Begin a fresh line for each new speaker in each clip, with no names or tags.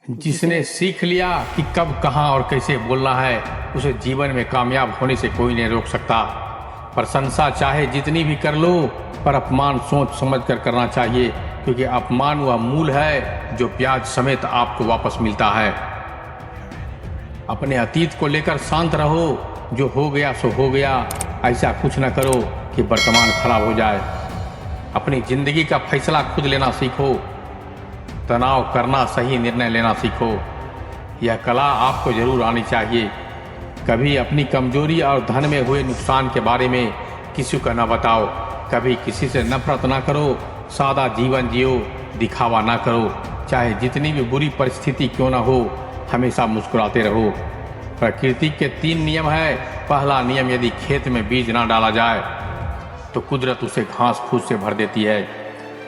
जिसने सीख लिया कि कब कहाँ और कैसे बोलना है, उसे जीवन में कामयाब होने से कोई नहीं रोक सकता। प्रशंसा चाहे जितनी भी कर लो, पर अपमान सोच समझ कर करना चाहिए, क्योंकि अपमान वह मूल है जो ब्याज समेत आपको वापस मिलता है। अपने अतीत को लेकर शांत रहो, जो हो गया सो हो गया। ऐसा कुछ न करो कि वर्तमान खराब हो जाए। अपनी जिंदगी का फैसला खुद लेना सीखो। तनाव करना, सही निर्णय लेना सीखो। यह कला आपको जरूर आनी चाहिए। कभी अपनी कमजोरी और धन में हुए नुकसान के बारे में किसी को न बताओ। कभी किसी से नफरत ना करो। सादा जीवन जियो, दिखावा ना करो। चाहे जितनी भी बुरी परिस्थिति क्यों ना हो, हमेशा मुस्कुराते रहो। प्रकृति के 3 नियम है। पहला नियम, यदि खेत में बीज ना डाला जाए तो कुदरत उसे घास फूस से भर देती है।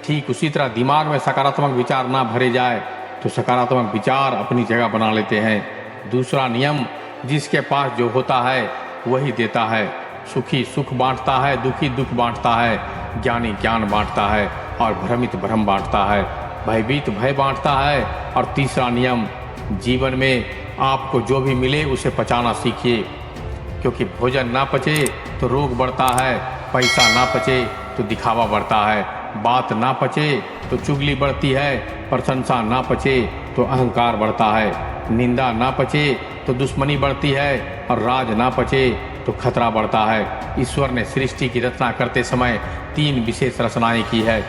ठीक उसी तरह दिमाग में सकारात्मक विचार ना भरे जाए तो सकारात्मक विचार अपनी जगह बना लेते हैं। दूसरा नियम, जिसके पास जो होता है वही देता है। सुखी सुख बांटता है, दुखी दुख बांटता है, ज्ञानी ज्ञान बांटता है और भ्रमित भ्रम बांटता है, भयभीत भय बांटता है। और तीसरा नियम, जीवन में आपको जो भी मिले उसे पचाना सीखिए, क्योंकि भोजन ना पचे तो रोग बढ़ता है, पैसा ना पचे तो दिखावा बढ़ता है, बात ना पचे तो चुगली बढ़ती है, प्रशंसा ना पचे तो अहंकार बढ़ता है, निंदा ना पचे तो दुश्मनी बढ़ती है और राज ना पचे तो खतरा बढ़ता है। ईश्वर ने सृष्टि की रचना करते समय 3 विशेष रचनाएं की है।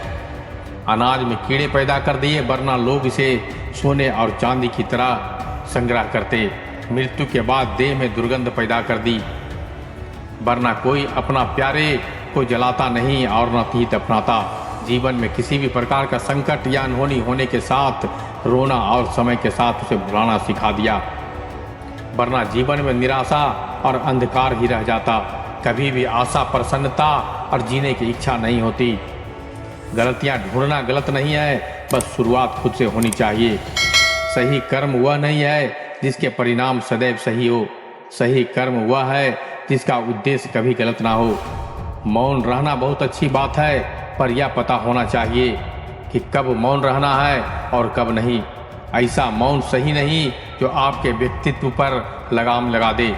अनाज में कीड़े पैदा कर दिए, वरना लोग इसे सोने और चांदी की तरह संग्रह करते। मृत्यु के बाद देह में दुर्गंध पैदा कर दी, वरना कोई अपना प्यारे को जलाता नहीं और न तीत अपनाता। जीवन में किसी भी प्रकार का संकट या अनहोनी होने के साथ रोना और समय के साथ उसे भुलाना सिखा दिया, वरना जीवन में निराशा और अंधकार ही रह जाता। कभी भी आशा, प्रसन्नता और जीने की इच्छा नहीं होती। गलतियां ढूंढना गलत नहीं है, बस शुरुआत खुद से होनी चाहिए। सही कर्म वह नहीं है जिसके परिणाम सदैव सही हो। सही कर्म वह है जिसका उद्देश्य कभी गलत ना हो। मौन रहना बहुत अच्छी बात है, पर यह पता होना चाहिए कि कब मौन रहना है और कब नहीं। ऐसा मौन सही नहीं जो आपके व्यक्तित्व पर लगाम लगा दे।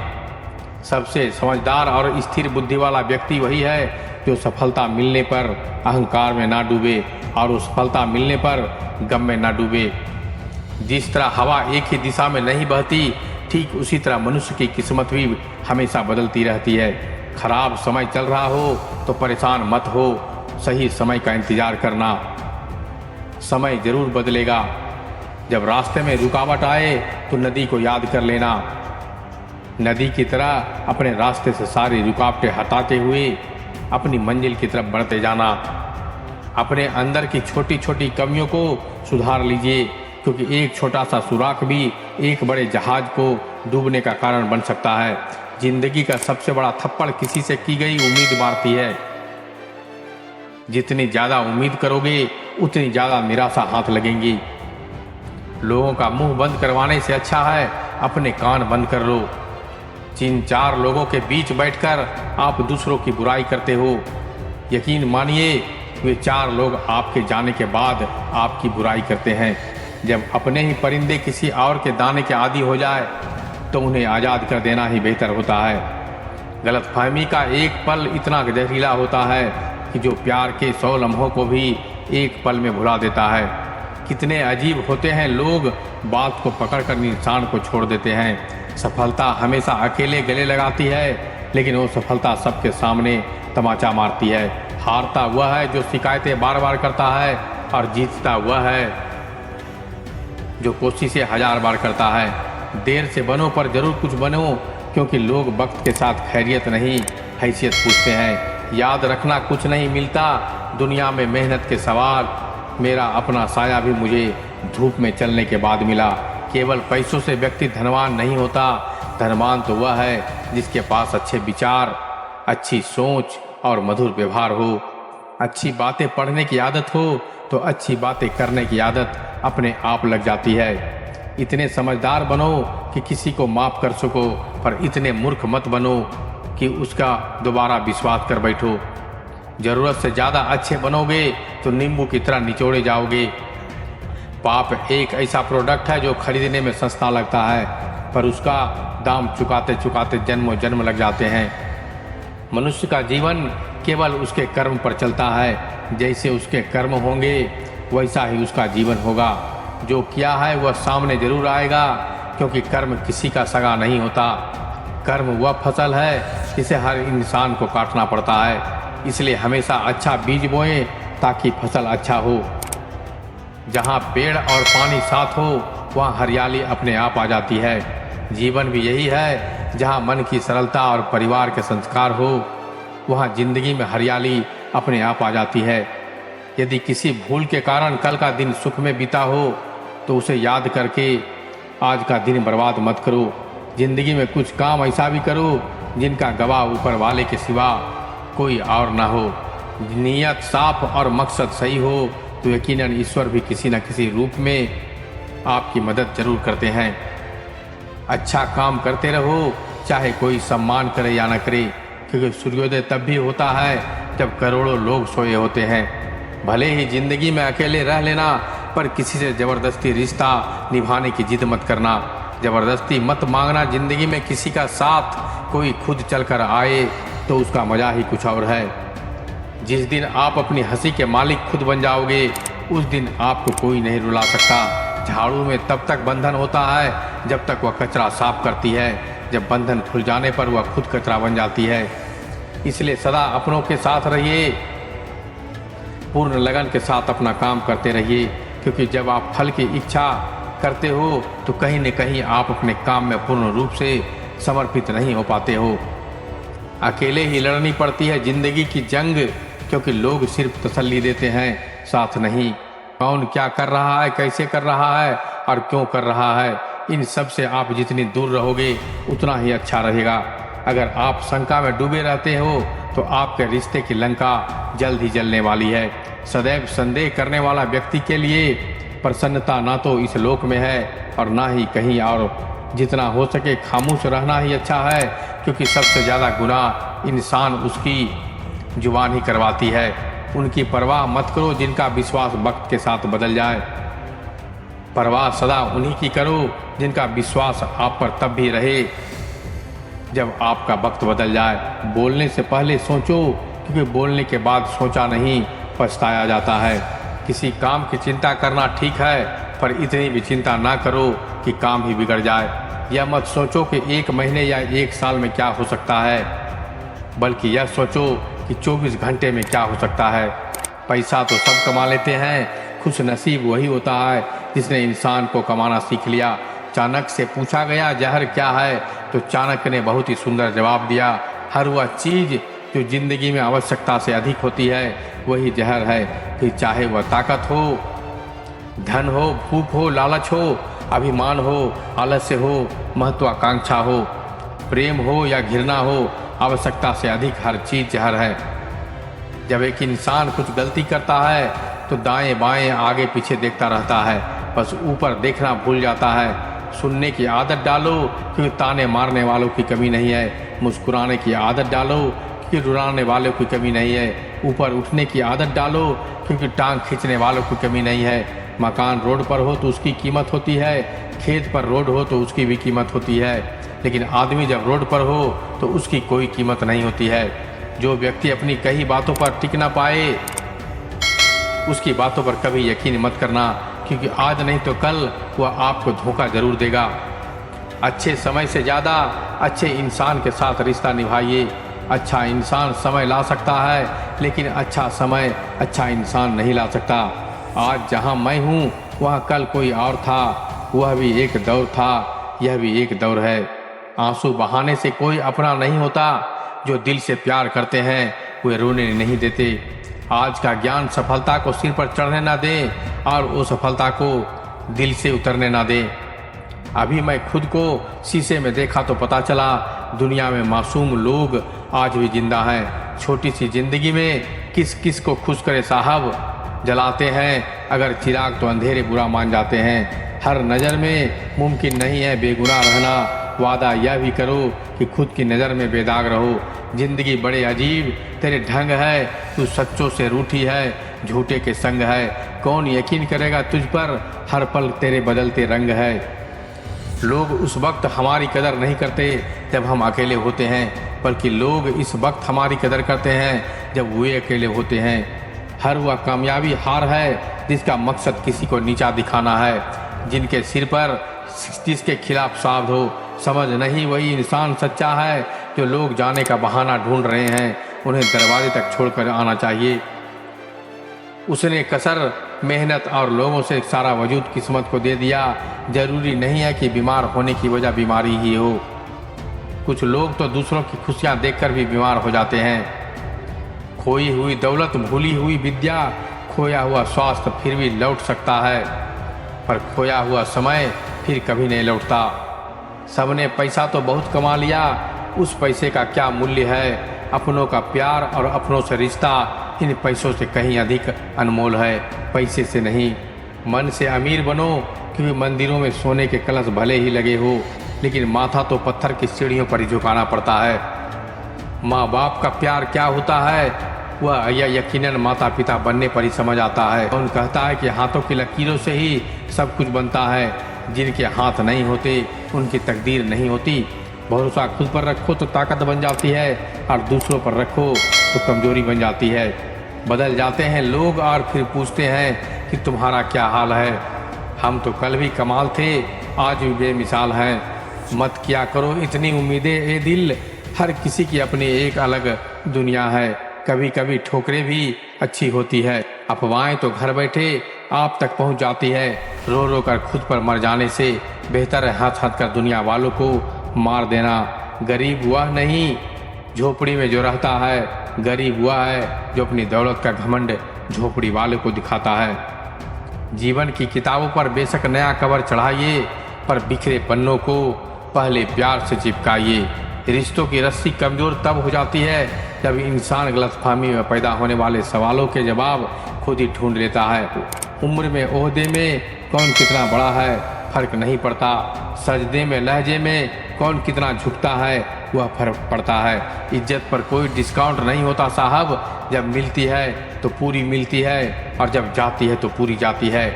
सबसे समझदार और स्थिर बुद्धि वाला व्यक्ति वही है जो सफलता मिलने पर अहंकार में ना डूबे और सफलता मिलने पर गम में ना डूबे। जिस तरह हवा एक ही दिशा में नहीं बहती, ठीक उसी तरह मनुष्य की किस्मत भी हमेशा बदलती रहती है। खराब समय चल रहा हो तो परेशान मत हो, सही समय का इंतजार करना। समय जरूर बदलेगा। जब रास्ते में रुकावट आए तो नदी को याद कर लेना। नदी की तरह अपने रास्ते से सारी रुकावटें हटाते हुए अपनी मंजिल की तरफ बढ़ते जाना। अपने अंदर की छोटी छोटी कमियों को सुधार लीजिए, क्योंकि एक छोटा सा सुराख भी एक बड़े जहाज को डूबने का कारण बन सकता है। जिंदगी का सबसे बड़ा थप्पड़ किसी से की गई उम्मीद मारती है। जितनी ज़्यादा उम्मीद करोगे उतनी ज़्यादा निराशा हाथ लगेंगी। लोगों का मुंह बंद करवाने से अच्छा है अपने कान बंद कर लो। जिन 4 लोगों के बीच बैठकर आप दूसरों की बुराई करते हो, यकीन मानिए वे 4 लोग आपके जाने के बाद आपकी बुराई करते हैं। जब अपने ही परिंदे किसी और के दाने के आदी हो जाए तो उन्हें आज़ाद कर देना ही बेहतर होता है। गलतफहमी का एक पल इतना जहरीला होता है कि जो प्यार के 100 लम्हों को भी एक पल में भुला देता है। कितने अजीब होते हैं लोग, बात को पकड़कर इंसान को छोड़ देते हैं। सफलता हमेशा अकेले गले लगाती है, लेकिन वो सफलता सबके सामने तमाचा मारती है। हारता वह है जो शिकायतें बार बार करता है, और जीतता वह है जो कोशिशें 1000 बार करता है। देर से बनो पर जरूर कुछ बनो, क्योंकि लोग वक्त के साथ खैरियत नहीं हैसियत पूछते हैं। याद रखना, कुछ नहीं मिलता दुनिया में मेहनत के सवाल। मेरा अपना साया भी मुझे धूप में चलने के बाद मिला। केवल पैसों से व्यक्ति धनवान नहीं होता। धनवान तो वह है जिसके पास अच्छे विचार, अच्छी सोच और मधुर व्यवहार हो। अच्छी बातें पढ़ने की आदत हो तो अच्छी बातें करने की आदत अपने आप लग जाती है। इतने समझदार बनो कि किसी को माफ़ कर सको, पर इतने मूर्ख मत बनो कि उसका दोबारा विश्वास कर बैठो। ज़रूरत से ज़्यादा अच्छे बनोगे तो नींबू की तरह निचोड़े जाओगे। पाप एक ऐसा प्रोडक्ट है जो खरीदने में सस्ता लगता है, पर उसका दाम चुकाते चुकाते जन्मों जन्म लग जाते हैं। मनुष्य का जीवन केवल उसके कर्म पर चलता है। जैसे उसके कर्म होंगे वैसा ही उसका जीवन होगा। जो किया है वह सामने जरूर आएगा, क्योंकि कर्म किसी का सगा नहीं होता। कर्म वह फसल है जिसे हर इंसान को काटना पड़ता है। इसलिए हमेशा अच्छा बीज बोएं ताकि फसल अच्छा हो। जहाँ पेड़ और पानी साथ हो वहाँ हरियाली अपने आप आ जाती है। जीवन भी यही है, जहाँ मन की सरलता और परिवार के संस्कार हो वहाँ जिंदगी में हरियाली अपने आप आ जाती है। यदि किसी भूल के कारण कल का दिन सुख में बीता हो तो उसे याद करके आज का दिन बर्बाद मत करो। जिंदगी में कुछ काम ऐसा भी करो जिनका गवाह ऊपर वाले के सिवा कोई और ना हो। नीयत साफ और मकसद सही हो तो यकीनन ईश्वर भी किसी न किसी रूप में आपकी मदद जरूर करते हैं। अच्छा काम करते रहो, चाहे कोई सम्मान करे या न करे, क्योंकि सूर्योदय तब भी होता है जब करोड़ों लोग सोए होते हैं। भले ही जिंदगी में अकेले रह लेना, पर किसी से ज़बरदस्ती रिश्ता निभाने की जिद मत करना। ज़बरदस्ती मत मांगना। जिंदगी में किसी का साथ कोई खुद चलकर आए तो उसका मज़ा ही कुछ और है। जिस दिन आप अपनी हंसी के मालिक खुद बन जाओगे उस दिन आपको कोई नहीं रुला सकता। झाड़ू में तब तक बंधन होता है जब तक वह कचरा साफ करती है। जब बंधन खुल जाने पर वह खुद कचरा बन जाती है। इसलिए सदा अपनों के साथ रहिए, पूर्ण लगन के साथ अपना काम करते रहिए, क्योंकि जब आप फल की इच्छा करते हो तो कहीं न कहीं आप अपने काम में पूर्ण रूप से समर्पित नहीं हो पाते हो। अकेले ही लड़नी पड़ती है जिंदगी की जंग, क्योंकि लोग सिर्फ तसल्ली देते हैं, साथ नहीं। कौन क्या कर रहा है, कैसे कर रहा है और क्यों कर रहा है, इन सब से आप जितनी दूर रहोगे उतना ही अच्छा रहेगा। अगर आप शंका में डूबे रहते हो तो आपके रिश्ते की लंका जल्द ही जलने वाली है। सदैव संदेह करने वाला व्यक्ति के लिए प्रसन्नता ना तो इस लोक में है और ना ही कहीं और। जितना हो सके खामोश रहना ही अच्छा है, क्योंकि सबसे ज़्यादा गुनाह इंसान उसकी जुबान ही करवाती है। उनकी परवाह मत करो जिनका विश्वास वक्त के साथ बदल जाए। परवाह सदा उन्हीं की करो जिनका विश्वास आप पर तब भी रहे जब आपका वक्त बदल जाए। बोलने से पहले सोचो, क्योंकि बोलने के बाद सोचा नहीं पछताया जाता है। किसी काम की चिंता करना ठीक है, पर इतनी भी चिंता ना करो कि काम ही बिगड़ जाए। यह मत सोचो कि 1 महीने या 1 साल में क्या हो सकता है, बल्कि यह सोचो कि 24 घंटे में क्या हो सकता है। पैसा तो सब कमा लेते हैं, खुश नसीब वही होता है जिसने इंसान को कमाना सीख लिया। चाणक्य से पूछा गया जहर क्या है, तो चाणक्य ने बहुत ही सुंदर जवाब दिया, हर वह चीज़ जो जिंदगी में आवश्यकता से अधिक होती है वही जहर है। फिर चाहे वह ताकत हो, धन हो, भूख हो, लालच हो, अभिमान हो, आलस्य हो, महत्वाकांक्षा हो, प्रेम हो या घृणा हो, आवश्यकता से अधिक हर चीज़ जहर है। जब एक इंसान कुछ गलती करता है तो दाएं बाएं आगे पीछे देखता रहता है, बस ऊपर देखना भूल जाता है। सुनने की आदत डालो, क्योंकि ताने मारने वालों की कमी नहीं है। मुस्कुराने की आदत डालो, क्योंकि रुलाने वालों की कमी नहीं है। ऊपर उठने की आदत डालो, क्योंकि टांग खींचने वालों की कमी नहीं है। मकान रोड पर हो तो उसकी कीमत होती है, खेत पर रोड हो तो उसकी भी कीमत होती है, लेकिन आदमी जब रोड पर हो तो उसकी कोई कीमत नहीं होती है। जो व्यक्ति अपनी कही बातों पर टिक ना पाए उसकी बातों पर कभी यकीन मत करना, क्योंकि आज नहीं तो कल वह आपको धोखा जरूर देगा। अच्छे समय से ज़्यादा अच्छे इंसान के साथ रिश्ता निभाइए। अच्छा इंसान समय ला सकता है, लेकिन अच्छा समय अच्छा इंसान नहीं ला सकता। आज जहाँ मैं हूँ वहाँ कल कोई और था, वह भी एक दौर था, यह भी एक दौर है। आंसू बहाने से कोई अपना नहीं होता। जो दिल से प्यार करते हैं वे रोने नहीं देते। आज का ज्ञान सफलता को सिर पर चढ़ने ना दें और वो सफलता को दिल से उतरने ना दें। अभी मैं खुद को शीशे में देखा तो पता चला दुनिया में मासूम लोग आज भी जिंदा हैं। छोटी सी जिंदगी में किस किस को खुश करे साहब, जलाते हैं अगर चिराग तो अंधेरे बुरा मान जाते हैं। हर नज़र में मुमकिन नहीं है बेगुनाह रहना। वादा यह भी करो कि खुद की नज़र में बेदाग रहो। जिंदगी बड़े अजीब तेरे ढंग है, तू सच्चों से रूठी है, झूठे के संग है। कौन यकीन करेगा तुझ पर, हर पल तेरे बदलते रंग है। लोग उस वक्त हमारी कदर नहीं करते जब हम अकेले होते हैं, बल्कि लोग इस वक्त हमारी कदर करते हैं जब वे अकेले होते हैं। हर वह कामयाबी हार है जिसका मकसद किसी को नीचा दिखाना है, जिनके सिर पर जिसके खिलाफ साध हो। समझ नहीं वही इंसान सच्चा है जो लोग जाने का बहाना ढूंढ रहे हैं, उन्हें दरवाजे तक छोड़कर आना चाहिए। उसने कसर मेहनत और लोगों से सारा वजूद किस्मत को दे दिया। जरूरी नहीं है कि बीमार होने की वजह बीमारी ही हो। कुछ लोग तो दूसरों की खुशियां देखकर भी बीमार हो जाते हैं। खोई हुई दौलत, भूली हुई विद्या, खोया हुआ स्वास्थ्य फिर भी लौट सकता है, पर खोया हुआ समय फिर कभी नहीं लौटता। सबने पैसा तो बहुत कमा लिया, उस पैसे का क्या मूल्य है। अपनों का प्यार और अपनों से रिश्ता इन पैसों से कहीं अधिक अनमोल है, पैसे से नहीं। मन से अमीर बनो, क्योंकि मंदिरों में सोने के कलश भले ही लगे हो, लेकिन माथा तो पत्थर की सीढ़ियों पर ही झुकाना पड़ता है। माँ बाप का प्यार क्या होता है, वह यकीनन माता पिता बनने पर ही समझ आता है। कौन कहता है कि हाथों की लकीरों से ही सब कुछ बनता है। जिनके हाथ नहीं होते उनकी तकदीर नहीं होती। भरोसा खुद पर रखो तो ताकत बन जाती है, और दूसरों पर रखो तो कमजोरी बन जाती है। बदल जाते हैं लोग और फिर पूछते हैं कि तुम्हारा क्या हाल है। हम तो कल भी कमाल थे, आज भी बेमिसाल हैं। मत किया करो इतनी उम्मीदें ए दिल, हर किसी की अपनी एक अलग दुनिया है। कभी कभी ठोकरें भी अच्छी होती है। अफवाहें तो घर बैठे आप तक पहुंच जाती है। रो रो कर खुद पर मर जाने से बेहतर है हंस हंस कर दुनिया वालों को मार देना। गरीब वह नहीं झोपड़ी में जो रहता है, गरीब वह है जो अपनी दौलत का घमंड झोपड़ी वाले को दिखाता है। जीवन की किताबों पर बेशक नया कवर चढ़ाइए, पर बिखरे पन्नों को पहले प्यार से चिपकाइए। रिश्तों की रस्सी कमज़ोर तब हो जाती है जब इंसान गलतफहमी में पैदा होने वाले सवालों के जवाब खुद ही ढूंढ लेता है। उम्र में ओहदे में कौन कितना बड़ा है फर्क नहीं पड़ता। सजदे में लहजे में कौन कितना झुकता है वह फर्क पड़ता है। इज्जत पर कोई डिस्काउंट नहीं होता साहब, जब मिलती है तो पूरी मिलती है, और जब जाती है तो पूरी जाती है।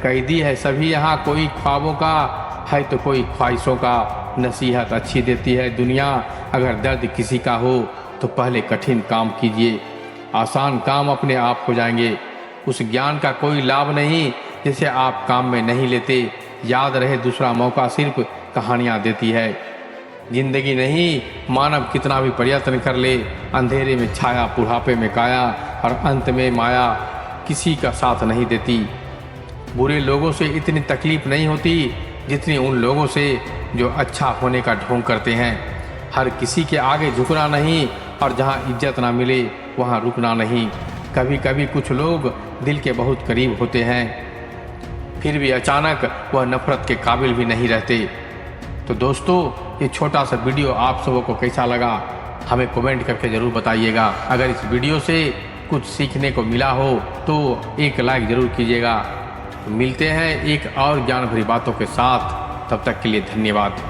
कैदी है सभी यहाँ, कोई ख्वाबों का है तो कोई ख्वाहिशों का। नसीहत अच्छी देती है दुनिया, अगर दर्द किसी का हो तो पहले कठिन काम कीजिए, आसान काम अपने आप हो जाएंगे। उस ज्ञान का कोई लाभ नहीं जिसे आप काम में नहीं लेते। याद रहे दूसरा मौका सिर्फ कहानियाँ देती है, जिंदगी नहीं। मानव कितना भी प्रयत्न कर ले, अंधेरे में छाया, बुढ़ापे में काया, और अंत में माया किसी का साथ नहीं देती। बुरे लोगों से इतनी तकलीफ नहीं होती जितनी उन लोगों से जो अच्छा होने का ढोंग करते हैं। हर किसी के आगे झुकना नहीं, और जहाँ इज्जत ना मिले वहाँ रुकना नहीं। कभी कभी कुछ लोग दिल के बहुत करीब होते हैं, फिर भी अचानक वह नफरत के काबिल भी नहीं रहते। तो दोस्तों, ये छोटा सा वीडियो आप सबों को कैसा लगा हमें कमेंट करके ज़रूर बताइएगा। अगर इस वीडियो से कुछ सीखने को मिला हो तो एक लाइक ज़रूर कीजिएगा। तो मिलते हैं एक और ज्ञान भरी बातों के साथ, तब तक के लिए धन्यवाद।